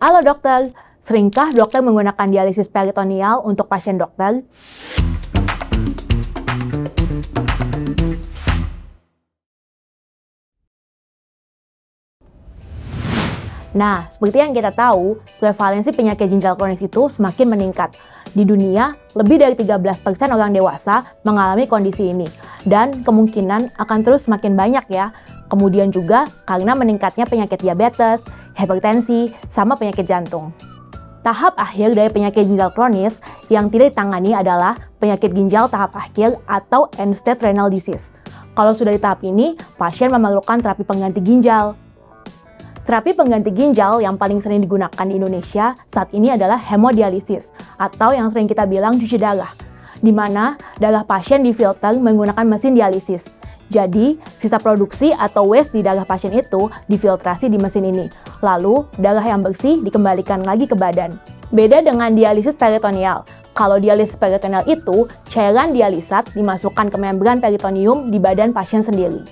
Halo dokter, seringkah dokter menggunakan dialisis peritoneal untuk pasien dokter? Nah, seperti yang kita tahu, prevalensi penyakit ginjal kronis itu semakin meningkat. Di dunia, lebih dari 13% orang dewasa mengalami kondisi ini, dan kemungkinan akan terus semakin banyak ya. Kemudian juga karena meningkatnya penyakit diabetes, hipertensi, sama penyakit jantung. Tahap akhir dari penyakit ginjal kronis yang tidak ditangani adalah penyakit ginjal tahap akhir atau end-stage renal disease. Kalau sudah di tahap ini, pasien memerlukan terapi pengganti ginjal. Terapi pengganti ginjal yang paling sering digunakan di Indonesia saat ini adalah hemodialisis, atau yang sering kita bilang cuci darah, di mana darah pasien difilter menggunakan mesin dialisis. Jadi, sisa produksi atau waste di darah pasien itu difiltrasi di mesin ini. Lalu, darah yang bersih dikembalikan lagi ke badan. Beda dengan dialisis peritoneal. Kalau dialisis peritoneal itu, cairan dialisat dimasukkan ke membran peritoneum di badan pasien sendiri.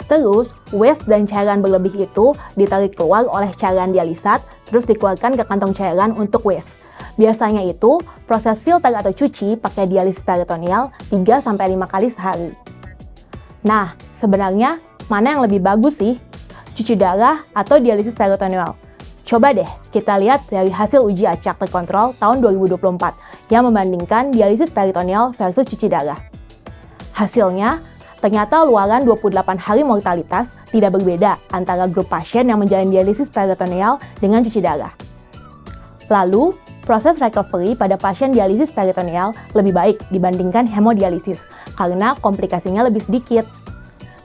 Terus, waste dan cairan berlebih itu ditarik keluar oleh cairan dialisat, terus dikeluarkan ke kantong cairan untuk waste. Biasanya itu, proses filter atau cuci pakai dialisis peritoneal 3-5 kali sehari. Nah, sebenarnya mana yang lebih bagus sih? Cuci darah atau dialisis peritoneal? Coba deh kita lihat dari hasil uji acak terkontrol tahun 2024 yang membandingkan dialisis peritoneal versus cuci darah. Hasilnya, ternyata luaran 28 hari mortalitas tidak berbeda antara grup pasien yang menjalani dialisis peritoneal dengan cuci darah. Lalu, proses recovery pada pasien dialisis peritoneal lebih baik dibandingkan hemodialisis karena komplikasinya lebih sedikit.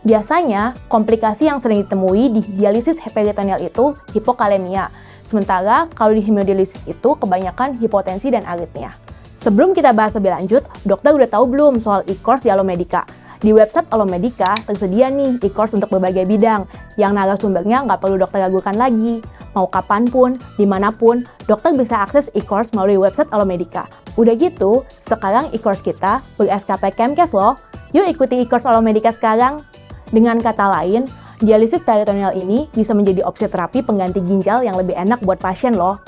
Biasanya, komplikasi yang sering ditemui di dialisis peritoneal itu hipokalemia, sementara kalau di hemodialisis itu kebanyakan hipotensi dan aritmia. Sebelum kita bahas lebih lanjut, dokter udah tahu belum soal e-course di Alomedica? Di website Alomedica tersedia nih e-course untuk berbagai bidang, yang narasumbernya nggak perlu dokter ragukan lagi. Mau kapanpun, dimanapun, dokter bisa akses e-course melalui website Alomedica. Udah gitu, sekarang e-course kita ber-SKP Kemkes loh. Yuk ikuti e-course Alomedica sekarang. Dengan kata lain, dialisis peritoneal ini bisa menjadi opsi terapi pengganti ginjal yang lebih enak buat pasien loh.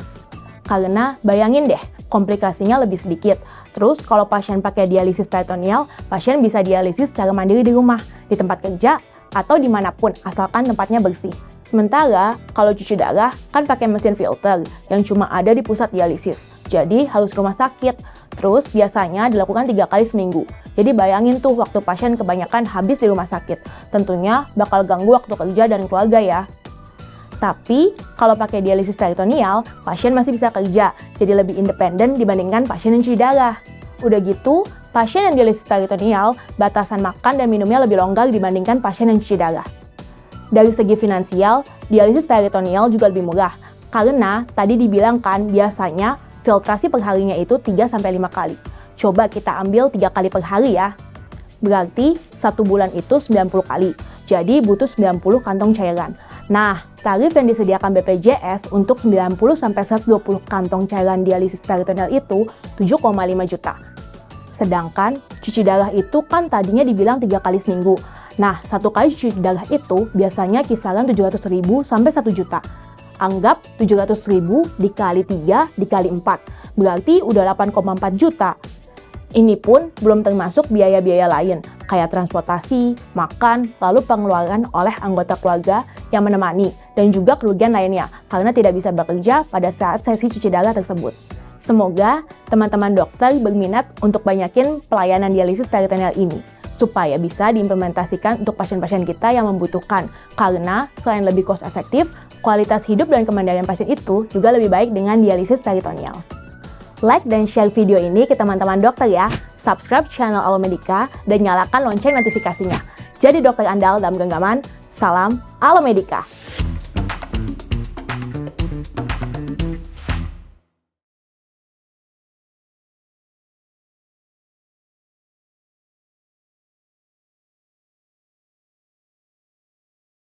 Karena bayangin deh, komplikasinya lebih sedikit. Terus kalau pasien pakai dialisis peritoneal, pasien bisa dialisis secara mandiri di rumah, di tempat kerja, atau dimanapun asalkan tempatnya bersih. Sementara kalau cuci darah kan pakai mesin filter yang cuma ada di pusat dialisis, jadi harus rumah sakit. Terus biasanya dilakukan 3 kali seminggu. Jadi bayangin tuh waktu pasien kebanyakan habis di rumah sakit. Tentunya bakal ganggu waktu kerja dan keluarga ya. Tapi kalau pakai dialisis peritoneal, pasien masih bisa kerja, jadi lebih independen dibandingkan pasien yang cuci darah. Udah gitu, pasien yang dialisis peritoneal, batasan makan dan minumnya lebih longgar dibandingkan pasien yang cuci darah. Dari segi finansial, dialisis peritoneal juga lebih murah, karena tadi dibilang kan biasanya filtrasi perharinya itu 3-5 kali. Coba kita ambil 3 kali per hari ya. Berarti 1 bulan itu 90 kali, jadi butuh 90 kantong cairan. Nah, tarif yang disediakan BPJS untuk 90-120 kantong cairan dialisis peritoneal itu 7,5 juta. Sedangkan cuci darah itu kan tadinya dibilang 3 kali seminggu. Nah, 1 kali cuci darah itu biasanya kisaran 700.000 sampai 1 juta. Anggap 700.000 dikali 3 dikali 4, berarti udah 8,4 juta. Ini pun belum termasuk biaya-biaya lain, kayak transportasi, makan, lalu pengeluaran oleh anggota keluarga yang menemani, dan juga kerugian lainnya, karena tidak bisa bekerja pada saat sesi cuci darah tersebut. Semoga teman-teman dokter berminat untuk banyakin pelayanan dialisis peritoneal ini, supaya bisa diimplementasikan untuk pasien-pasien kita yang membutuhkan, karena selain lebih cost efektif, kualitas hidup dan kemandirian pasien itu juga lebih baik dengan dialisis peritoneal. Like dan share video ini ke teman-teman dokter ya, subscribe channel Alomedica, dan nyalakan lonceng notifikasinya. Jadi dokter andal dalam genggaman, salam Alomedica!